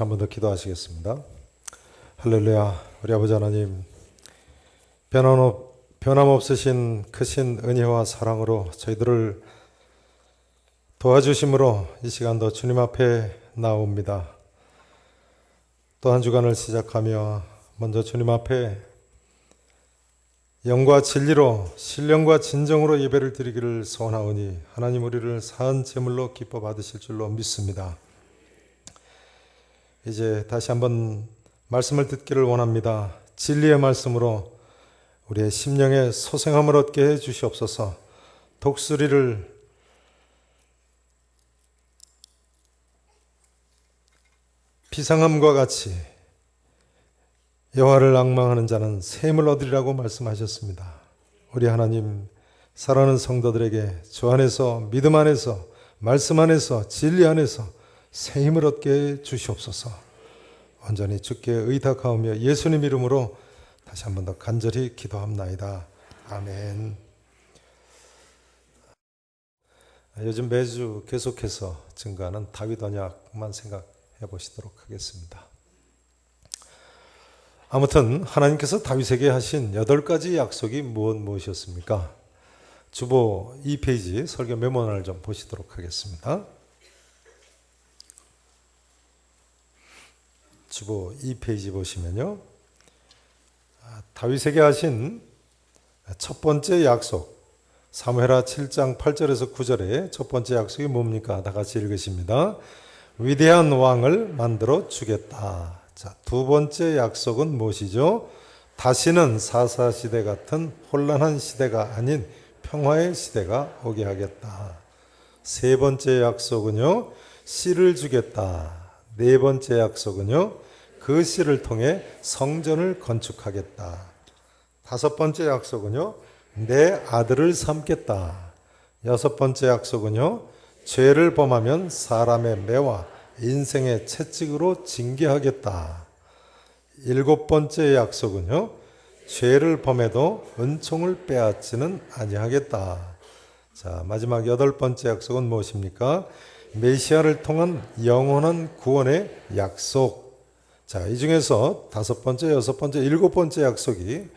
같이 한 번 더 기도하시겠습니다. 할렐루야. 우리 아버지 하나님, 변함없으신 크신 은혜와 사랑으로 저희들을 도와주심으로 이 시간도 주님 앞에 나옵니다. 또 한 주간을 시작하며 먼저 주님 앞에 영과 진리로 신령과 진정으로 예배를 드리기를 소원하오니 하나님 우리를 산 제물로 기뻐 받으실 줄로 믿습니다. 이제 다시 한번 말씀을 듣기를 원합니다. 진리의 말씀으로 우리의 심령에 소생함을 얻게 해 주시옵소서. 독수리를 비상함과 같이 여호와를 앙망하는 자는 샘을 얻으리라고 말씀하셨습니다. 우리 하나님, 사랑하는 성도들에게 주 안에서, 믿음 안에서, 말씀 안에서, 진리 안에서 새 힘을 얻게 해 주시옵소서. 온전히 주께 의탁하오며 예수님 이름으로 다시 한 번 더 간절히 기도합나이다. 아멘. 요즘 매주 계속해서 증가하는 다윗 언약만 생각해 보시도록 하겠습니다. 아무튼 하나님께서 다윗에게 하신 8가지 약속이 무엇이었습니까? 주보 2페이지 설교 메모를 좀 보시도록 하겠습니다. 주보 2페이지 보시면요, 다윗에게 하신 첫 번째 약속, 사무엘하 7장 8절에서 9절에 첫 번째 약속이 뭡니까? 다 같이 읽으십니다. 위대한 왕을 만들어 주겠다. 자, 두 번째 약속은 무엇이죠? 다시는 사사시대 같은 혼란한 시대가 아닌 평화의 시대가 오게 하겠다. 세 번째 약속은요, 씨를 주겠다. 네 번째 약속은요, 그 씨를 통해 성전을 건축하겠다. 다섯 번째 약속은요, 내 아들을 삼겠다. 여섯 번째 약속은요, 죄를 범하면 사람의 매와 인생의 채찍으로 징계하겠다. 일곱 번째 약속은요, 죄를 범해도 은총을 빼앗지는 아니하겠다. 자, 마지막 여덟 번째 약속은 무엇입니까? 메시아를 통한 영원한 구원의 약속. 자, 이 중에서 다섯 번째, 여섯 번째, 일곱 번째 약속이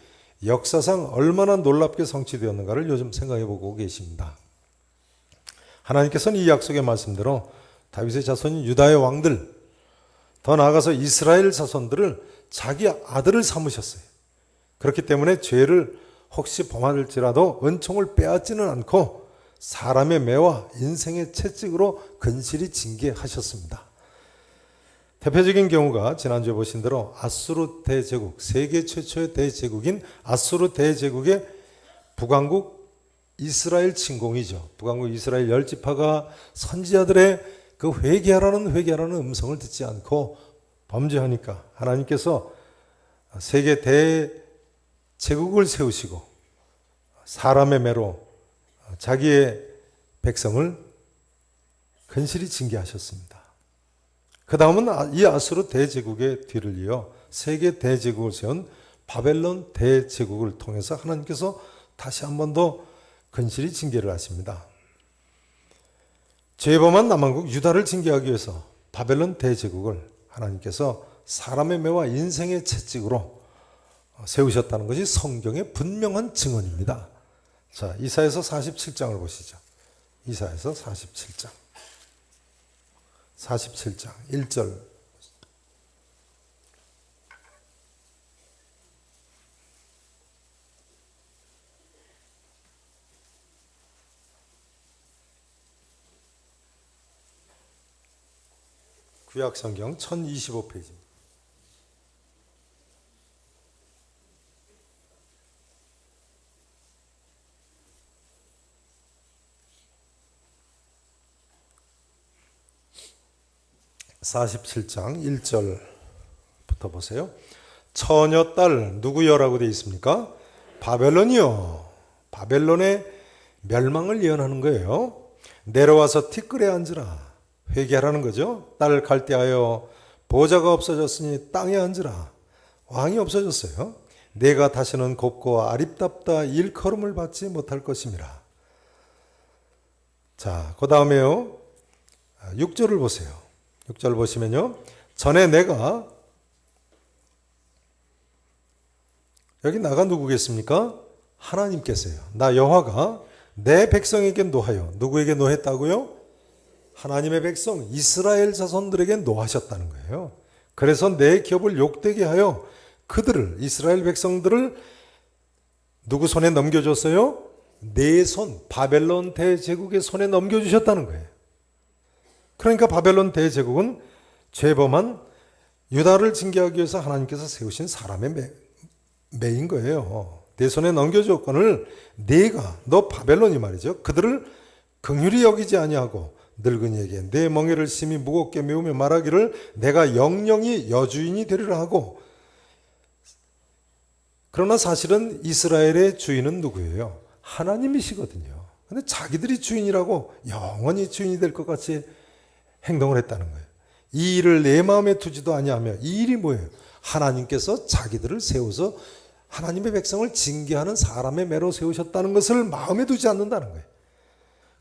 역사상 얼마나 놀랍게 성취되었는가를 요즘 생각해 보고 계십니다. 하나님께서는 이 약속의 말씀대로 다윗의 자손인 유다의 왕들, 더 나아가서 이스라엘 자손들을 자기 아들을 삼으셨어요. 그렇기 때문에 죄를 혹시 범할지라도 은총을 빼앗지는 않고 사람의 매와 인생의 채찍으로 근실히 징계하셨습니다. 대표적인 경우가 지난주에 보신 대로 아수르 대제국, 세계 최초의 대제국인 아수르 대제국의 북왕국 이스라엘 침공이죠. 북왕국 이스라엘 10지파가 선지자들의 그 회개하라는 음성을 듣지 않고 범죄하니까 하나님께서 세계 대제국을 세우시고 사람의 매로 자기의 백성을 근실히 징계하셨습니다. 그 다음은 이 아수르 대제국의 뒤를 이어 세계 대제국을 세운 바벨론 대제국을 통해서 하나님께서 다시 한 번 더 근실히 징계를 하십니다. 죄범한 남왕국 유다를 징계하기 위해서 바벨론 대제국을 하나님께서 사람의 매와 인생의 채찍으로 세우셨다는 것이 성경의 분명한 증언입니다. 자, 이사야서 47장을 보시죠. 이사야서 47장 1절. 구약성경 1025페이지입니다. (47장) 1절부터 보세요. 처녀 딸 누구여라고 되어 있습니까? 바벨론이요. 바벨론의 멸망을 예언하는 거예요. 내려와서 티끌에 앉으라. 회개하라는 거죠. 딸을 갈대하여 보좌가 없어졌으니 땅에 앉으라. 왕이 없어졌어요. 내가 다시는 곱고 아립답다 일컬음을 받지 못할 것임이라. 자, 그 다음에요. 6절을 보세요. 6절 보시면요. 전에 내가, 여기 나가 누구겠습니까? 하나님께서요. 나 여호와가 내 백성에게 노하여, 누구에게 노했다고요? 하나님의 백성 이스라엘 자손들에게 노하셨다는 거예요. 그래서 내 기업을 욕되게 하여 그들을, 이스라엘 백성들을 누구 손에 넘겨줬어요? 내 손, 바벨론 대제국의 손에 넘겨주셨다는 거예요. 그러니까 바벨론 대제국은 죄범한 유다를 징계하기 위해서 하나님께서 세우신 사람의 매인 거예요. 내 손에 넘겨줬건을 네가, 너 바벨론이 말이죠, 그들을 긍휼히 여기지 아니하고 늙은이에게 내 멍에를 심히 무겁게 메우며 말하기를 내가 영영이 여주인이 되리라 하고. 그러나 사실은 이스라엘의 주인은 누구예요? 하나님이시거든요. 근데 자기들이 주인이라고 영원히 주인이 될 것 같이 행동을 했다는 거예요. 이 일을 내 마음에 두지도 아니하며, 이 일이 뭐예요? 하나님께서 자기들을 세워서 하나님의 백성을 징계하는 사람의 매로 세우셨다는 것을 마음에 두지 않는다는 거예요.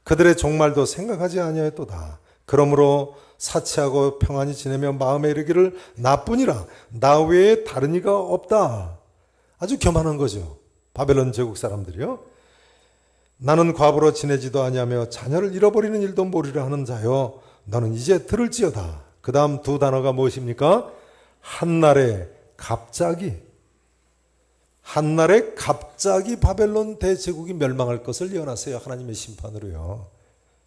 그들의 종말도 생각하지 아니하였도다. 그러므로 사치하고 평안히 지내며 마음에 이르기를 나뿐이라 나 외에 다른 이가 없다. 아주 교만한 거죠. 바벨론 제국 사람들이요. 나는 과부로 지내지도 아니하며 자녀를 잃어버리는 일도 모르려 하는 자여 너는 이제 들을지어다. 그 다음 두 단어가 무엇입니까? 한날에 갑자기, 한날에 갑자기 바벨론 대제국이 멸망할 것을 예언하세요. 하나님의 심판으로요.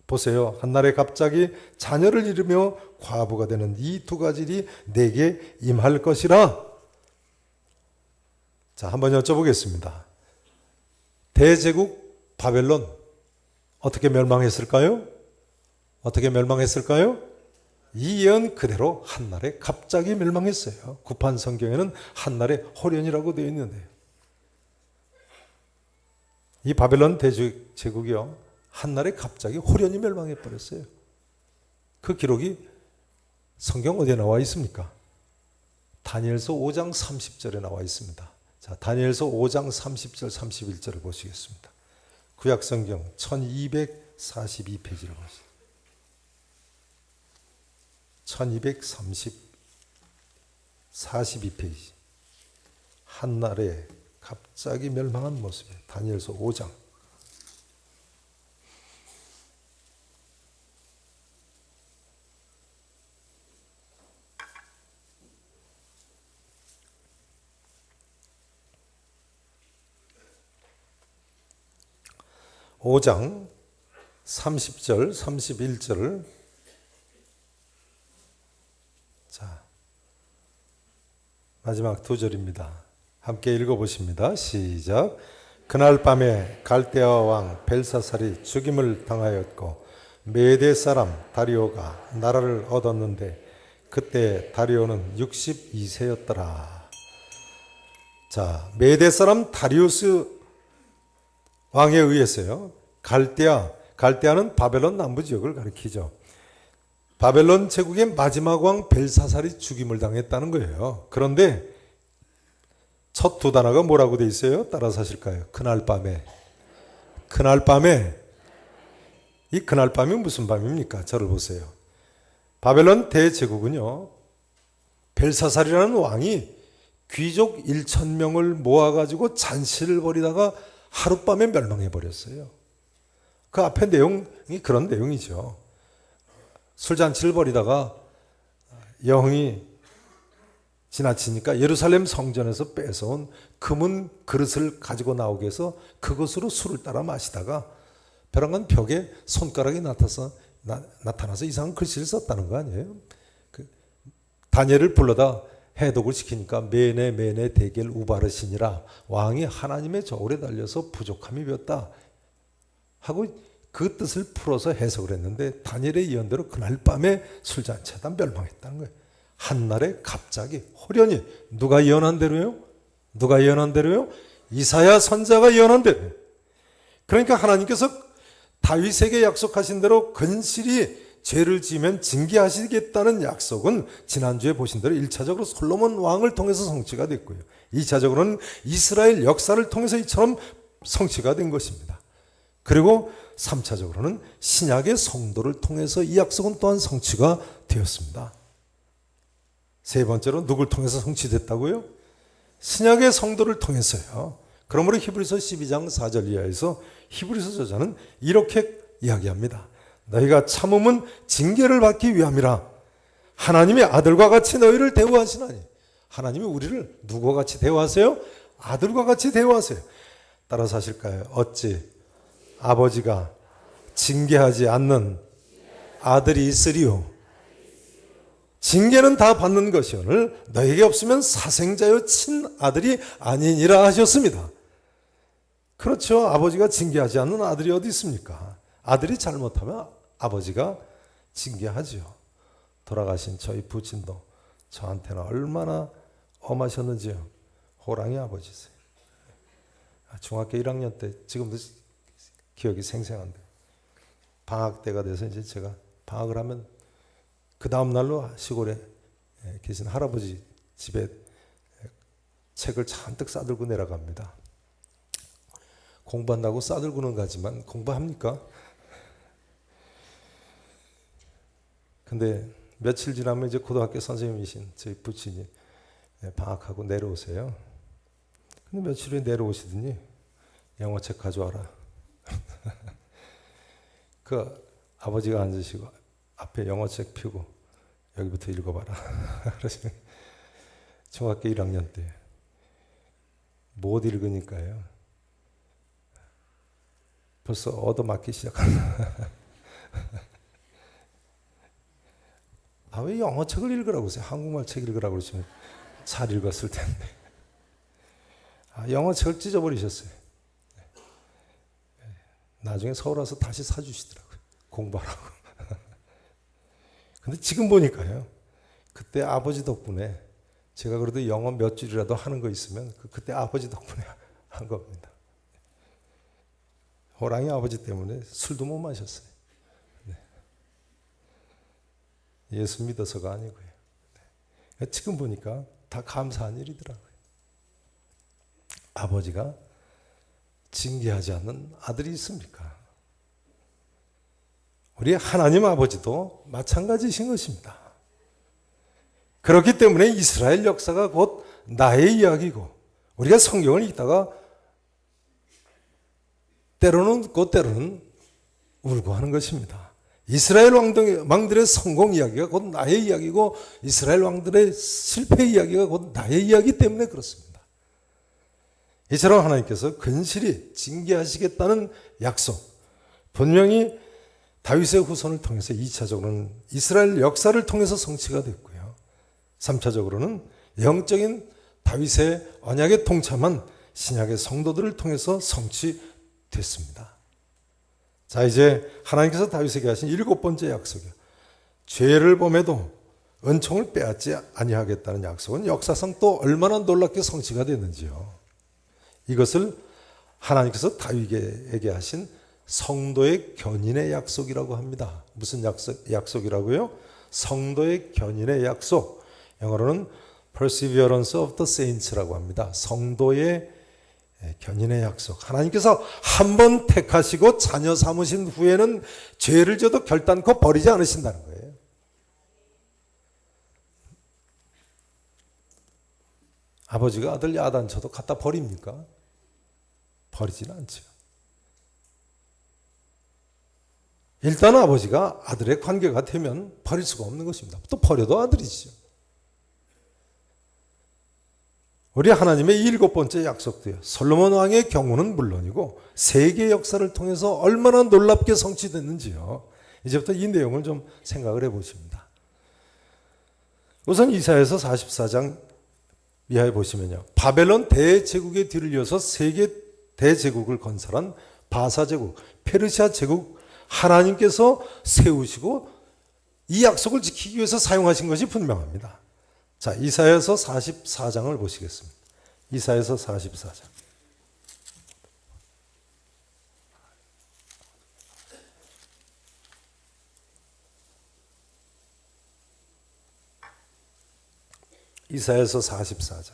보세요. 한날에 갑자기 자녀를 잃으며 과부가 되는 이 두 가지 일이 내게 임할 것이라. 자, 한번 여쭤보겠습니다. 대제국 바벨론 어떻게 멸망했을까요? 어떻게 멸망했을까요? 이 예언 그대로 한날에 갑자기 멸망했어요. 구판 성경에는 한날에 호련이라고 되어 있는데요. 이 바벨론 대제국이요, 한날에 갑자기 호련히 멸망해 버렸어요. 그 기록이 성경 어디에 나와 있습니까? 다니엘서 5장 30절에 나와 있습니다. 자, 다니엘서 5장 30절 31절을 보시겠습니다. 구약 성경 1242페이지를 보시죠. 42페이지. 한날에 갑자기 멸망한 모습이에요. 다니엘서 5장. 오 장 30절, 31절을 자, 마지막 두 절입니다. 함께 읽어보십니다. 시작. 그날 밤에 갈대아 왕 벨사살이 죽임을 당하였고 메대 사람 다리오가 나라를 얻었는데 그때 다리오는 62세였더라. 자, 메대 사람 다리우스 왕에 의해서요, 갈대아는 바벨론 남부 지역을 가리키죠. 바벨론 제국의 마지막 왕 벨사살이 죽임을 당했다는 거예요. 그런데 첫 두 단어가 뭐라고 돼 있어요? 따라서 하실까요? 그날 밤에. 이 그날 밤이 무슨 밤입니까? 저를 보세요. 바벨론 대제국은요, 벨사살이라는 왕이 귀족 1,000명을 모아가지고 잔치를 벌이다가 하룻밤에 멸망해 버렸어요. 그 앞에 내용이 그런 내용이죠. 술잔치를 벌이다가 영이 지나치니까 예루살렘 성전에서 뺏어온 금은 그릇을 가지고 나오게 해서 그것으로 술을 따라 마시다가 벼랑간 벽에 손가락이 나타나서 이상한 글씨를 썼다는 거 아니에요? 다니엘을 불러다 해독을 시키니까 메네 데겔 우바르시니라, 왕이 하나님의 저울에 달려서 부족함이 되었다 하고 그 뜻을 풀어서 해석을 했는데, 다니엘의 예언대로 그날 밤에 술잔치하다 멸망했다는 거예요. 한날에 갑자기 호련히. 누가 예언한 대로요? 이사야 선지자가 예언한 대로. 그러니까 하나님께서 다윗에게 약속하신 대로 근실히 죄를 지으면 징계하시겠다는 약속은 지난주에 보신 대로 1차적으로 솔로몬 왕을 통해서 성취가 됐고요. 2차적으로는 이스라엘 역사를 통해서 이처럼 성취가 된 것입니다. 그리고 3차적으로는 신약의 성도를 통해서 이 약속은 또한 성취가 되었습니다. 세 번째로 누굴 통해서 성취됐다고요? 신약의 성도를 통해서요. 그러므로 히브리서 12장 4절 이하에서 히브리서 저자는 이렇게 이야기합니다. 너희가 참음은 징계를 받기 위함이라. 하나님의 아들과 같이 너희를 대우하시나니. 하나님이 우리를 누구와 같이 대우하세요? 아들과 같이 대우하세요. 따라서 하실까요? 어찌 아버지가 징계하지 않는 아들이 있으리요. 징계는 다 받는 것이오늘 너에게 없으면 사생자여 친아들이 아니니라 하셨습니다. 그렇죠. 아버지가 징계하지 않는 아들이 어디 있습니까? 아들이 잘못하면 아버지가 징계하지요. 돌아가신 저희 부친도 저한테는 얼마나 엄하셨는지요. 호랑이 아버지세요. 중학교 1학년 때 지금도 기억이 생생한데 방학 때가 돼서 이제 제가 방학을 하면 그 다음 날로 시골에 계신 할아버지 집에 책을 잔뜩 싸들고 내려갑니다. 공부한다고 싸들고는 가지만 공부합니까? 근데 며칠 지나면 이제 고등학교 선생님이신 저희 부친이 방학하고 내려오세요. 근데 며칠 후에 내려오시더니 영어책 가져와라. 그 아버지가 앉으시고 앞에 영어책 펴고 여기부터 읽어봐라. 그러시면 중학교 1학년 때 못 읽으니까요. 벌써 얻어맞기 시작한다. 아, 왜 영어책을 읽으라고 하세요? 한국말 책 읽으라고 그러시면 잘 읽었을 텐데. 아, 영어책을 찢어버리셨어요. 나중에 서울 와서 다시 사주시더라고요. 공부하라고. 근데 지금 보니까요. 그때 아버지 덕분에 제가 그래도 영어 몇 줄이라도 하는 거 있으면 그때 아버지 덕분에 한 겁니다. 호랑이 아버지 때문에 술도 못 마셨어요. 네. 예수 믿어서가 아니고요. 네. 지금 보니까 다 감사한 일이더라고요. 아버지가 징계하지 않는 아들이 있습니까? 우리 하나님 아버지도 마찬가지신 것입니다. 그렇기 때문에 이스라엘 역사가 곧 나의 이야기고 우리가 성경을 읽다가 때로는 웃고 때로는 울고 하는 것입니다. 이스라엘 왕들의 성공 이야기가 곧 나의 이야기고 이스라엘 왕들의 실패 이야기가 곧 나의 이야기 때문에 그렇습니다. 이처럼 하나님께서 근실히 징계하시겠다는 약속, 분명히 다윗의 후손을 통해서 2차적으로는 이스라엘 역사를 통해서 성취가 됐고요. 3차적으로는 영적인 다윗의 언약에 동참한 신약의 성도들을 통해서 성취됐습니다. 자, 이제 하나님께서 다윗에게 하신 7번째 약속이요. 죄를 범해도 은총을 빼앗지 아니하겠다는 약속은 역사상 또 얼마나 놀랍게 성취가 됐는지요. 이것을 하나님께서 다윗에게 하신 성도의 견인의 약속이라고 합니다. 무슨 약속이라고요? 성도의 견인의 약속. 영어로는 Perseverance of the Saints라고 합니다. 성도의 견인의 약속. 하나님께서 한 번 택하시고 자녀 삼으신 후에는 죄를 져도 결단코 버리지 않으신다는 거예요. 아버지가 아들 야단 쳐도 갖다 버립니까? 버리지는 않죠. 일단 아버지가 아들의 관계가 되면 버릴 수가 없는 것입니다. 또 버려도 아들이죠. 우리 하나님의 7번째 약속도요. 솔로몬 왕의 경우는 물론이고 세계 역사를 통해서 얼마나 놀랍게 성취됐는지요. 이제부터 이 내용을 좀 생각을 해보십니다. 우선 이사야서 44장 이하에 보시면요. 바벨론 대제국의 뒤를 이어서 세계 대제국을 건설한 바사제국, 페르시아 제국 하나님께서 세우시고 이 약속을 지키기 위해서 사용하신 것이 분명합니다. 자, 이사야서 44장을 보시겠습니다. 이사야서 44장. 이사야서 44장.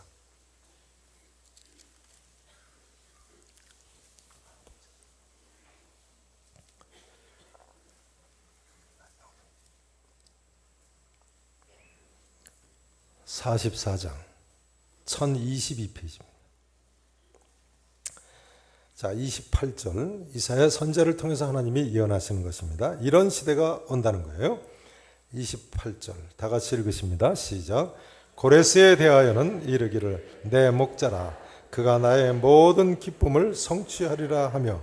44장 1022페이지입니다. 자, 28절 이사야 선지자를 통해서 하나님이 예언하시는 것입니다. 이런 시대가 온다는 거예요. 28절 다 같이 읽으십니다. 시작. 고레스에 대하여는 이르기를 내 목자라 그가 나의 모든 기쁨을 성취하리라 하며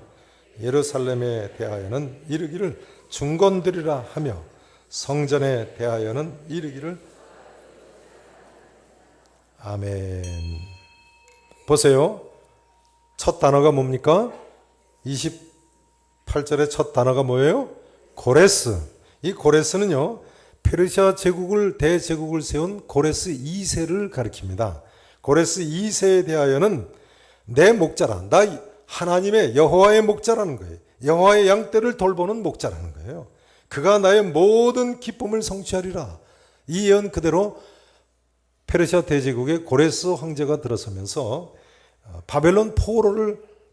예루살렘에 대하여는 이르기를 중건드리라 하며 성전에 대하여는 이르기를 아멘. 보세요. 첫 단어가 뭡니까? 28절의 첫 단어가 뭐예요? 고레스. 이 고레스는요, 페르시아 제국을 대제국을 세운 고레스 2세를 가리킵니다. 고레스 2세에 대하여는 내 목자라, 나 하나님의 여호와의 목자라는 거예요. 여호와의 양떼를 돌보는 목자라는 거예요. 그가 나의 모든 기쁨을 성취하리라. 이 예언 그대로 페르시아 대제국의 고레스 황제가 들어서면서 바벨론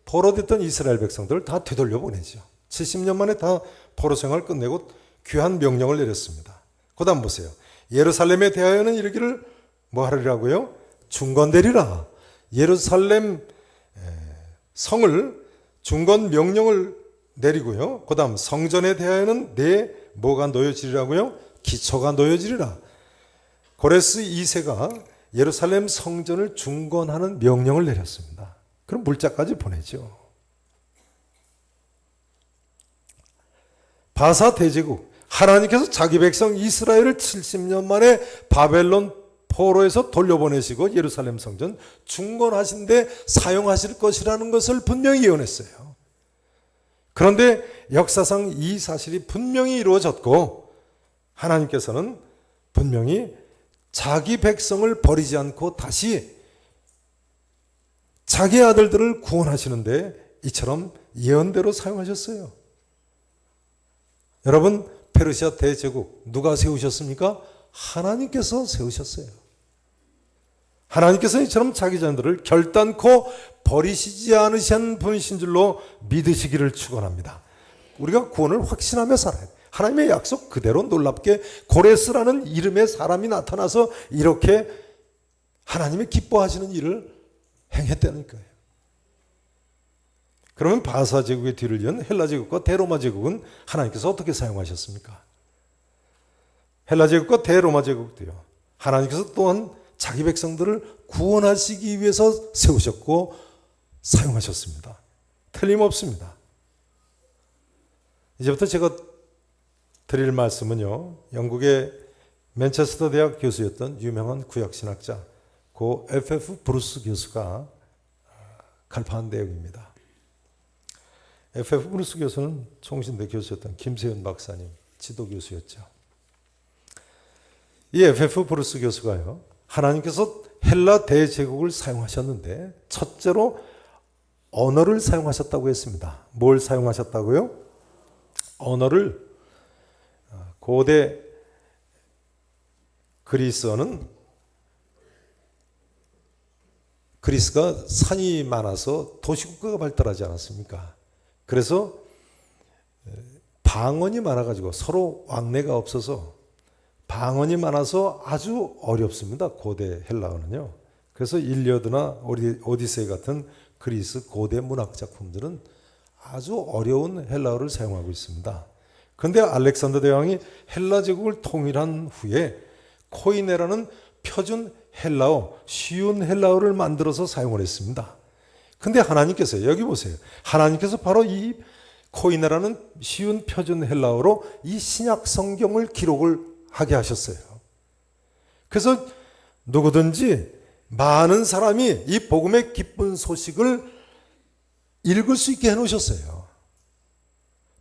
포로됐던 이스라엘 백성들을 다 되돌려 보내죠. 70년 만에 다 포로 생활을 끝내고 귀한 명령을 내렸습니다. 그 다음 보세요. 예루살렘에 대하여는 이르기를 뭐 하리라고요? 중건되리라. 예루살렘 성을 중건 명령을 내리고요. 그 다음 성전에 대하여는 내 뭐가 놓여지리라고요? 기초가 놓여지리라. 고레스 2세가 예루살렘 성전을 중건하는 명령을 내렸습니다. 그럼 물자까지 보내죠. 바사 대제국, 하나님께서 자기 백성 이스라엘을 70년 만에 바벨론 포로에서 돌려보내시고 예루살렘 성전 중건하신데 사용하실 것이라는 것을 분명히 예언했어요. 그런데 역사상 이 사실이 분명히 이루어졌고 하나님께서는 분명히 자기 백성을 버리지 않고 다시 자기 아들들을 구원하시는데 이처럼 예언대로 사용하셨어요. 여러분, 페르시아 대제국 누가 세우셨습니까? 하나님께서 세우셨어요. 하나님께서 이처럼 자기 자녀들을 결단코 버리시지 않으신 분이신 줄로 믿으시기를 축원합니다. 우리가 구원을 확신하며 살아야 돼요. 하나님의 약속 그대로 놀랍게 고레스라는 이름의 사람이 나타나서 이렇게 하나님이 기뻐하시는 일을 행했다는 거예요. 그러면 바사 제국의 뒤를 이은 헬라 제국과 대로마 제국은 하나님께서 어떻게 사용하셨습니까? 헬라 제국과 대로마 제국도요. 하나님께서 또한 자기 백성들을 구원하시기 위해서 세우셨고 사용하셨습니다. 틀림없습니다. 이제부터 제가 드릴 말씀은요, 영국의 맨체스터 대학 교수였던 유명한 구약신학자 고 F.F. 브루스 교수가 갈파한 내용입니다. F.F. 브루스 교수는 총신대 교수였던 김세윤 박사님 지도교수였죠. 이 F.F. 브루스 교수가요, 하나님께서 헬라 대제국을 사용하셨는데 첫째로 언어를 사용하셨다고 했습니다. 뭘 사용하셨다고요? 언어를. 고대 그리스어는 그리스가 산이 많아서 도시국가가 발달하지 않았습니까? 그래서 방언이 많아가지고 서로 왕래가 없어서 방언이 많아서 아주 어렵습니다. 고대 헬라어는요. 그래서 일리어드나 오디세이 같은 그리스 고대 문학 작품들은 아주 어려운 헬라어를 사용하고 있습니다. 그런데 알렉산더 대왕이 헬라 제국을 통일한 후에 코이네라는 표준 헬라어, 쉬운 헬라어를 만들어서 사용을 했습니다. 근데 하나님께서 여기 보세요. 하나님께서 바로 이 코이네라는 쉬운 표준 헬라어로 이 신약 성경을 기록을 하게 하셨어요. 그래서 누구든지 많은 사람이 이 복음의 기쁜 소식을 읽을 수 있게 해놓으셨어요.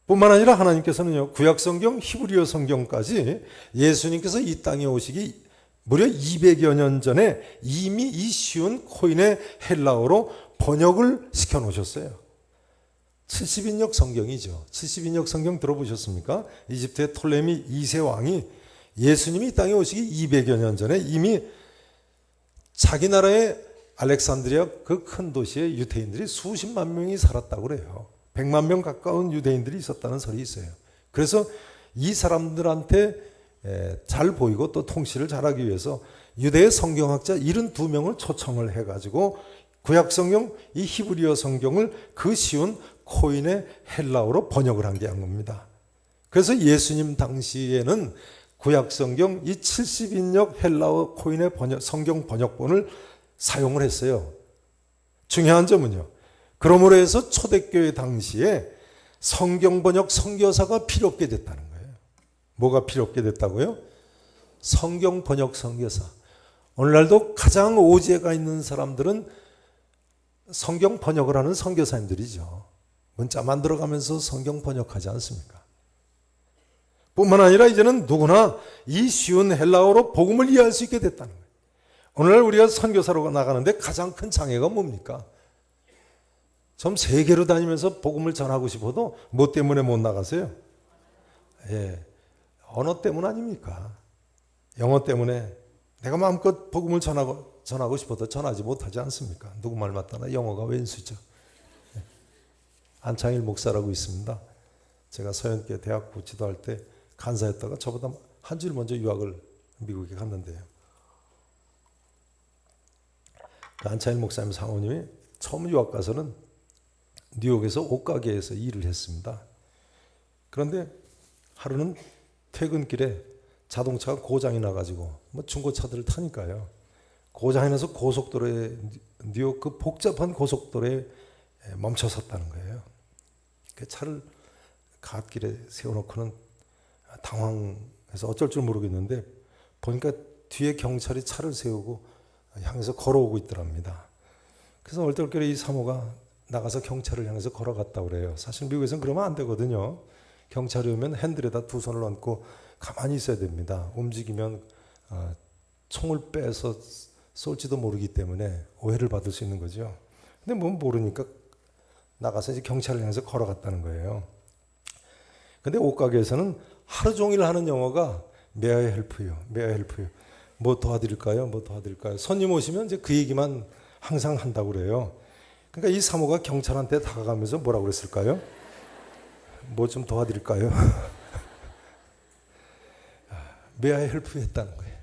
뿐만 아니라 하나님께서는요, 구약 성경, 히브리어 성경까지 예수님께서 이 땅에 오시기 무려 200여 년 전에 이미 이 쉬운 코인의 헬라어로 번역을 시켜 놓으셨어요. 70인역 성경이죠. 70인역 성경 들어보셨습니까? 이집트의 톨레미 2세 왕이 예수님이 이 땅에 오시기 200여 년 전에 이미 자기 나라의 알렉산드리아 그 큰 도시에 유대인들이 수십만 명이 살았다고 그래요. 100만 명 가까운 유대인들이 있었다는 설이 있어요. 그래서 이 사람들한테 잘 보이고 또 통치를 잘하기 위해서 유대의 성경학자 72명을 초청을 해가지고 구약 성경, 이 히브리어 성경을 그 쉬운 코인의 헬라어로 번역을 한 겁니다. 그래서 예수님 당시에는 구약 성경 이 70인역 헬라어 코인의 성경 번역본을 사용을 했어요. 중요한 점은요. 그러므로 해서 초대교회 당시에 성경 번역 선교사가 필요 없게 됐다는 거예요. 뭐가 필요 없게 됐다고요? 성경 번역 선교사. 오늘날도 가장 오지가 있는 사람들은 성경 번역을 하는 선교사님들이죠. 문자 만들어가면서 성경 번역하지 않습니까? 뿐만 아니라 이제는 누구나 이 쉬운 헬라어로 복음을 이해할 수 있게 됐다는 거예요. 오늘날 우리가 선교사로 나가는데 가장 큰 장애가 뭡니까? 좀 세계로 다니면서 복음을 전하고 싶어도 뭐 때문에 못 나가세요? 언어 때문 아닙니까? 영어 때문에 내가 마음껏 복음을 전하고 싶어도 전하지 못하지 않습니까? 누구 말 맞다나 영어가 왼수죠. 안창일 목사라고 있습니다. 제가 서연계 대학부 지도할 때 간사였다가 저보다 한 줄 먼저 유학을 미국에 갔는데요. 안창일 목사님 상호님이 처음 유학 가서는 뉴욕에서 옷가게에서 일을 했습니다. 그런데 하루는 퇴근길에 자동차가 고장이 나가지고 뭐 중고차들을 타니까요. 고장이 나서 고속도로에 뉴욕 그 복잡한 고속도로에 멈춰 섰다는 거예요. 그 차를 갓길에 세워놓고는 당황해서 어쩔 줄 모르겠는데 보니까 뒤에 경찰이 차를 세우고 향해서 걸어오고 있더랍니다. 그래서 얼떨결에 이 사모가 나가서 경찰을 향해서 걸어갔다고 그래요. 사실 미국에서는 그러면 안 되거든요. 경찰이 오면 핸들에다 두 손을 얹고 가만히 있어야 됩니다. 움직이면 총을 빼서 쏠지도 모르기 때문에 오해를 받을 수 있는 거죠. 근데 뭐 모르니까 나가서 이제 경찰을 향해서 걸어갔다는 거예요. 근데 옷가게에서는 하루 종일 하는 영어가 May I help you? May I help you? 뭐 도와드릴까요? 뭐 도와드릴까요? 손님 오시면 이제 그 얘기만 항상 한다고 그래요. 그러니까 이 사모가 경찰한테 다가가면서 뭐라고 그랬을까요? 뭐 좀 도와드릴까요? May I help you? 했다는 거예요.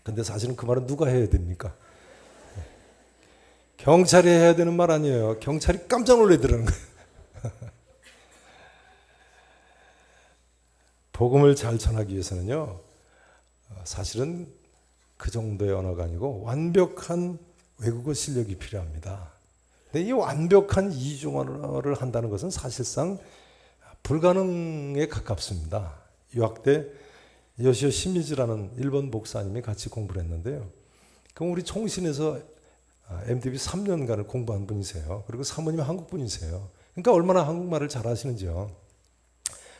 근데 사실은 그 말은 누가 해야 됩니까? 경찰이 해야 되는 말 아니에요. 경찰이 깜짝 놀래더라는 거예요. 복음을 잘 전하기 위해서는요, 사실은 그 정도의 언어가 아니고 완벽한 외국어 실력이 필요합니다. 근데 이 완벽한 이중 언어를 한다는 것은 사실상 불가능에 가깝습니다. 유학 때 요시오 시미즈라는 일본 목사님이 같이 공부를 했는데요. 그럼 우리 총신에서 MDB 3년간을 공부한 분이세요. 그리고 사모님은 한국 분이세요. 그러니까 얼마나 한국말을 잘하시는지요.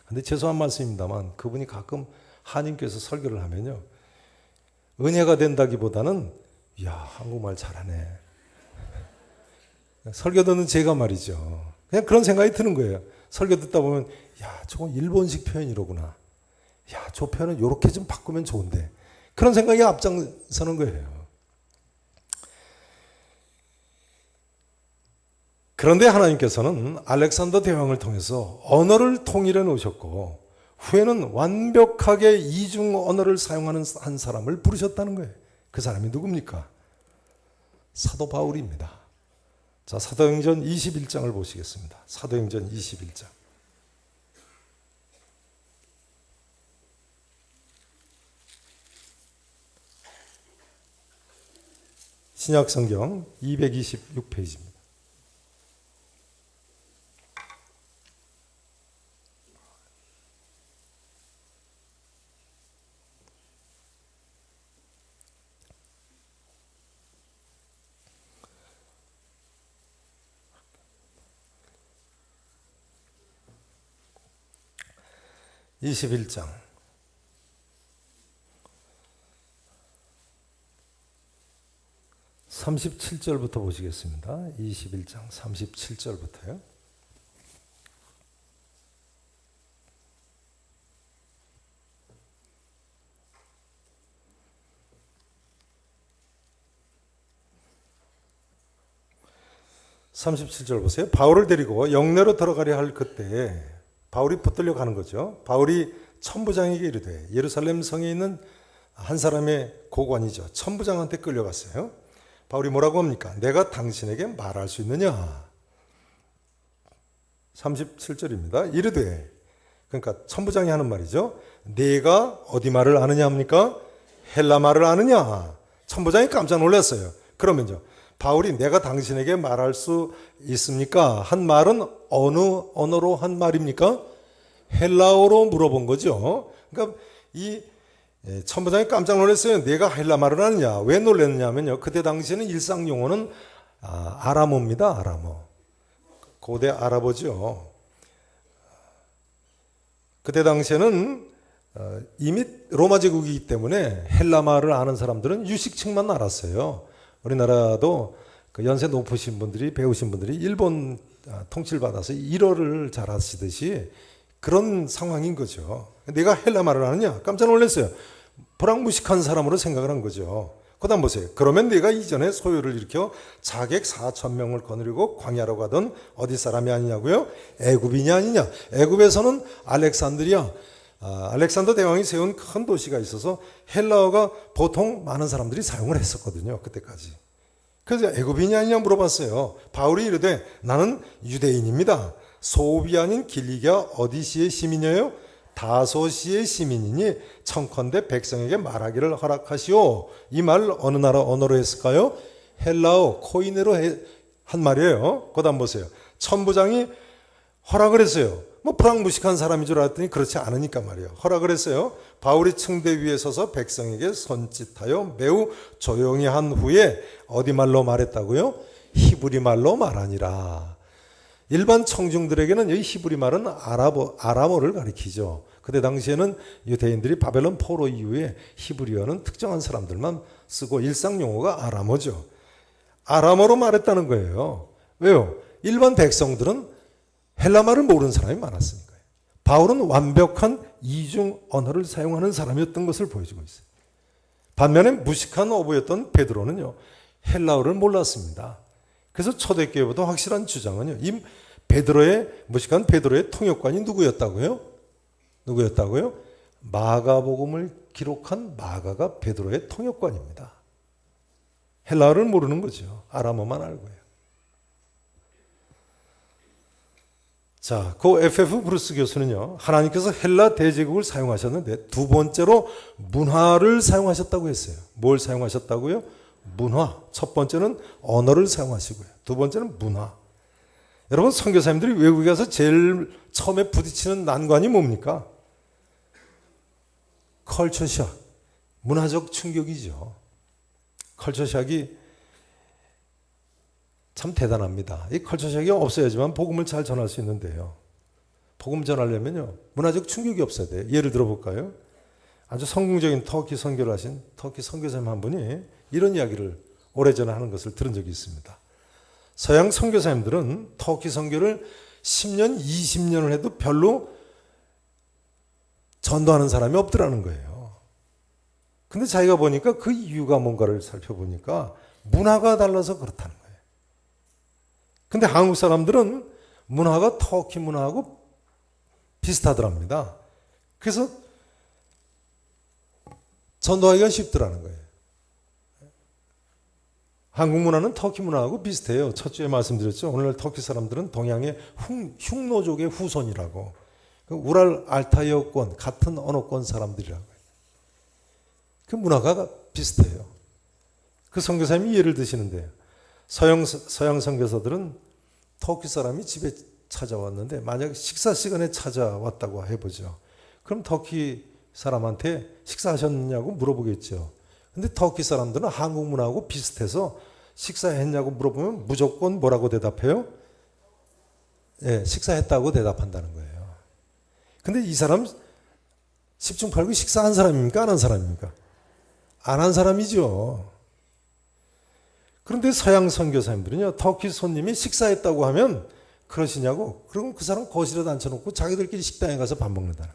근데 죄송한 말씀입니다만 그분이 가끔 하나님께서 설교를 하면요, 은혜가 된다기보다는 이야 한국말 잘하네. 설교 듣는 제가 말이죠. 그냥 그런 생각이 드는 거예요. 설교 듣다 보면 야 저건 일본식 표현이로구나. 야 저 표현은 이렇게 좀 바꾸면 좋은데. 그런 생각이 앞장서는 거예요. 그런데 하나님께서는 알렉산더 대왕을 통해서 언어를 통일해 놓으셨고 후에는 완벽하게 이중 언어를 사용하는 한 사람을 부르셨다는 거예요. 그 사람이 누굽니까? 사도 바울입니다. 자, 사도행전 21장을 보시겠습니다. 사도행전 21장. 신약성경 226페이지입니다. (21장) 37절부터 보시겠습니다. 21장 37절부터요. (37절) 보세요. 바울을 데리고 영내로 들어가려 할 그때에 바울이 붙들려 가는 거죠. 바울이 천부장에게 이르되, 예루살렘 성에 있는 한 사람의 고관이죠, 천부장한테 끌려갔어요. 바울이 뭐라고 합니까? 내가 당신에게 말할 수 있느냐? 37절입니다. 이르되, 그러니까 천부장이 하는 말이죠. 네가 어디 말을 아느냐 합니까? 헬라 말을 아느냐? 천부장이 깜짝 놀랐어요. 그러면요, 바울이 내가 당신에게 말할 수 있습니까? 한 말은 어느 언어로 한 말입니까? 헬라어로 물어본 거죠. 그러니까 이 천부장이 깜짝 놀랐어요. 내가 헬라 말을 아느냐? 왜 놀랐냐면요, 그때 당시에는 일상 용어는 아람어입니다. 아람어. 고대 아랍어죠. 그때 당시에는 이미 로마 제국이기 때문에 헬라 말을 아는 사람들은 유식층만 알았어요. 우리나라도 그 연세 높으신 분들이, 배우신 분들이 일본 통치를 받아서 일어를 잘 하시듯이 그런 상황인 거죠. 내가 헬라 말을 아느냐? 깜짝 놀랐어요. 불황무식한 사람으로 생각을 한 거죠. 그 다음 보세요. 그러면 네가 이전에 소요를 일으켜 자객 4,000명을 거느리고 광야로 가던 어디 사람이 아니냐고요? 애굽인이 아니냐? 애굽에서는 알렉산더 대왕이 세운 큰 도시가 있어서 헬라어가 보통 많은 사람들이 사용을 했었거든요. 그때까지. 그래서 애굽인이 아니냐 물어봤어요. 바울이 이르되 나는 유대인입니다. 소읍이 아닌 길리기아 어디시의 시민이에요? 다소시의 시민이니 청컨대 백성에게 말하기를 허락하시오. 이 말 어느 나라 언어로 했을까요? 헬라어 코이네로 한 말이에요. 그 다음 보세요. 천부장이 허락을 했어요. 불황무식한 사람인 줄 알았더니 그렇지 않으니까 말이에요. 허락을 했어요. 바울이 층대 위에 서서 백성에게 손짓하여 매우 조용히 한 후에 어디 말로 말했다고요? 히브리 말로 말하니라. 일반 청중들에게는 이 히브리 말은 아람어를 가리키죠. 그때 당시에는 유대인들이 바벨론 포로 이후에 히브리어는 특정한 사람들만 쓰고 일상 용어가 아람어죠. 아람어로 말했다는 거예요. 왜요? 일반 백성들은 헬라 말을 모르는 사람이 많았으니까요. 바울은 완벽한 이중 언어를 사용하는 사람이었던 것을 보여주고 있어요. 반면에 무식한 어부였던 베드로는요, 헬라어를 몰랐습니다. 그래서 초대교회보다 확실한 주장은요, 이 무식한 베드로의 통역관이 누구였다고요? 마가복음을 기록한 마가가 베드로의 통역관입니다. 헬라어를 모르는 거죠. 아람어만 알고요. 자, 그 F.F. 브루스 교수는요, 하나님께서 헬라 대제국을 사용하셨는데 두 번째로 문화를 사용하셨다고 했어요. 뭘 사용하셨다고요? 문화. 첫 번째는 언어를 사용하시고요. 두 번째는 문화. 여러분, 선교사님들이 외국에 가서 제일 처음에 부딪히는 난관이 뭡니까? 컬처샥. 문화적 충격이죠. 컬처샥이 참 대단합니다. 이 컬처샥이 없어야지만 복음을 잘 전할 수 있는데요. 복음 전하려면요, 문화적 충격이 없어야 돼요. 예를 들어볼까요? 아주 성공적인 터키 선교를 하신 터키 선교사님 한 분이 이런 이야기를 오래전에 하는 것을 들은 적이 있습니다. 서양 선교사님들은 터키 선교를 10년, 20년을 해도 별로 전도하는 사람이 없더라는 거예요. 근데 자기가 보니까 그 이유가 뭔가를 살펴보니까 문화가 달라서 그렇다는 거예요. 근데 한국 사람들은 문화가 터키 문화하고 비슷하더랍니다. 그래서 전도하기가 쉽더라는 거예요. 한국 문화는 터키 문화하고 비슷해요. 첫 주에 말씀드렸죠. 오늘날 터키 사람들은 동양의 흉노족의 후손이라고. 우랄 알타이어권 같은 언어권 사람들이라고. 그 문화가 비슷해요. 그 선교사님이 예를 드시는데요. 서양 선교사들은 터키 사람이 집에 찾아왔는데 만약 식사 시간에 찾아왔다고 해보죠. 그럼 터키 사람한테 식사하셨냐고 물어보겠죠. 근데 터키 사람들은 한국 문화하고 비슷해서 식사했냐고 물어보면 무조건 뭐라고 대답해요? 예, 식사했다고 대답한다는 거예요. 근데 이 사람 10중 8구 식사한 사람입니까? 안 한 사람입니까? 안 한 사람이죠. 그런데 서양 선교사님들은요, 터키 손님이 식사했다고 하면 그러시냐고, 그럼 그 사람 거실에 앉혀놓고 자기들끼리 식당에 가서 밥 먹는다는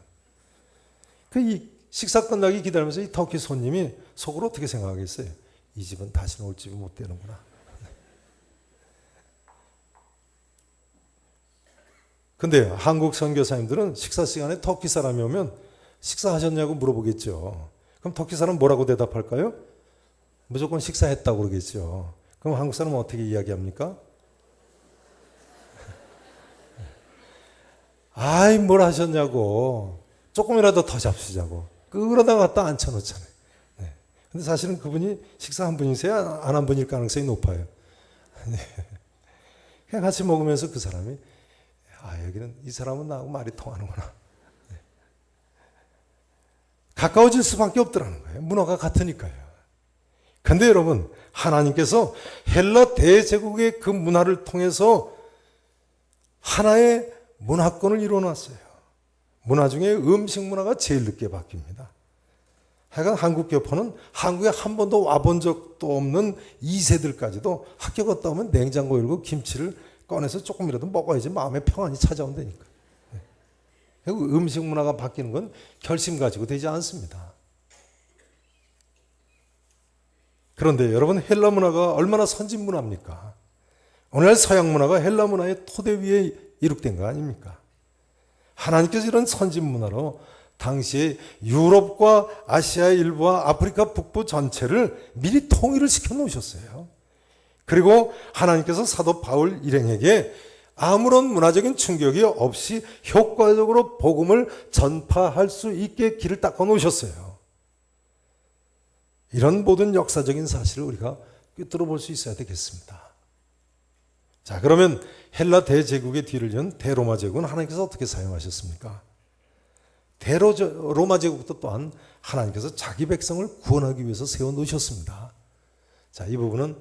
거예요. 이 식사 끝나기 기다리면서 이 터키 손님이 속으로 어떻게 생각하겠어요? 이 집은 다시는 올 집이 못 되는구나. 근데 한국 선교사님들은 식사 시간에 터키 사람이 오면 식사하셨냐고 물어보겠죠. 그럼 터키 사람 뭐라고 대답할까요? 무조건 식사했다고 그러겠죠. 그럼 한국 사람은 어떻게 이야기합니까? 아이, 뭘 하셨냐고. 조금이라도 더 잡수자고. 그러다가 갖다 앉혀놓잖아요. 네. 근데 사실은 그분이 식사 한 분이세요? 안 한 분일 가능성이 높아요. 네. 그냥 같이 먹으면서 그 사람이, 여기는 이 사람은 나하고 말이 통하는구나. 네. 가까워질 수밖에 없더라는 거예요. 문화가 같으니까요. 근데 여러분, 하나님께서 헬라 대제국의 그 문화를 통해서 하나의 문화권을 이뤄놨어요. 문화 중에 음식 문화가 제일 늦게 바뀝니다. 하여간 한국교포는 한국에 한 번도 와본 적도 없는 2세들까지도 학교 갔다 오면 냉장고 열고 김치를 꺼내서 조금이라도 먹어야지 마음의 평안이 찾아온다니까. 음식 문화가 바뀌는 건 결심 가지고 되지 않습니다. 그런데 여러분, 헬라 문화가 얼마나 선진 문화입니까? 오늘날 서양 문화가 헬라 문화의 토대 위에 이룩된 거 아닙니까? 하나님께서 이런 선진 문화로 당시에 유럽과 아시아의 일부와 아프리카 북부 전체를 미리 통일을 시켜 놓으셨어요. 그리고 하나님께서 사도 바울 일행에게 아무런 문화적인 충격이 없이 효과적으로 복음을 전파할 수 있게 길을 닦아 놓으셨어요. 이런 모든 역사적인 사실을 우리가 꿰뚫어 볼 수 있어야 되겠습니다. 자, 그러면 헬라 대제국의 뒤를 이은 대로마 제국은 하나님께서 어떻게 사용하셨습니까? 대로마 제국도 또한 하나님께서 자기 백성을 구원하기 위해서 세워놓으셨습니다. 자, 이 부분은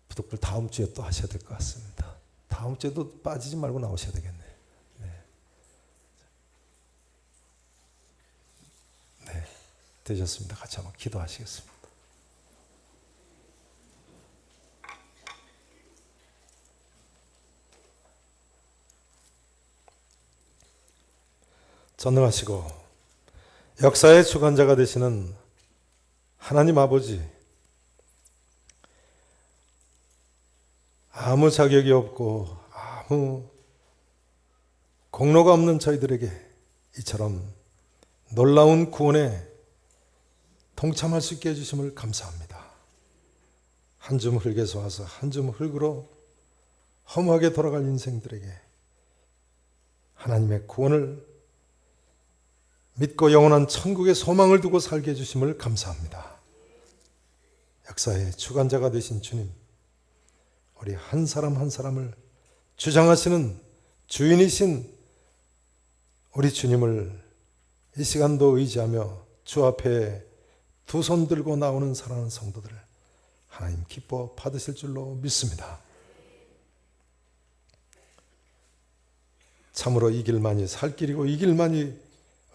부득불 다음 주에 또 하셔야 될 것 같습니다. 다음 주에도 빠지지 말고 나오셔야 되겠네요. 네, 되셨습니다. 같이 한번 기도하시겠습니다. 전능하시고 역사의 주관자가 되시는 하나님 아버지, 아무 자격이 없고 아무 공로가 없는 저희들에게 이처럼 놀라운 구원에 동참할 수 있게 해주심을 감사합니다. 한 줌 흙에서 와서 한 줌 흙으로 허무하게 돌아갈 인생들에게 하나님의 구원을 믿고 영원한 천국의 소망을 두고 살게 해주심을 감사합니다. 역사의 주관자가 되신 주님, 우리 한 사람 한 사람을 주장하시는 주인이신 우리 주님을 이 시간도 의지하며 주 앞에 두 손 들고 나오는 사랑하는 성도들을 하나님 기뻐 받으실 줄로 믿습니다. 참으로 이 길만이 살 길이고 이 길만이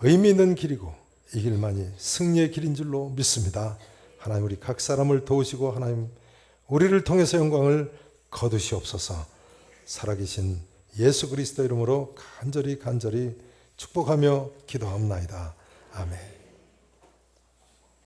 의미 있는 길이고 이 길만이 승리의 길인 줄로 믿습니다. 하나님, 우리 각 사람을 도우시고 하나님 우리를 통해서 영광을 거두시옵소서. 살아계신 예수 그리스도 이름으로 간절히 축복하며 기도합나이다. 아멘.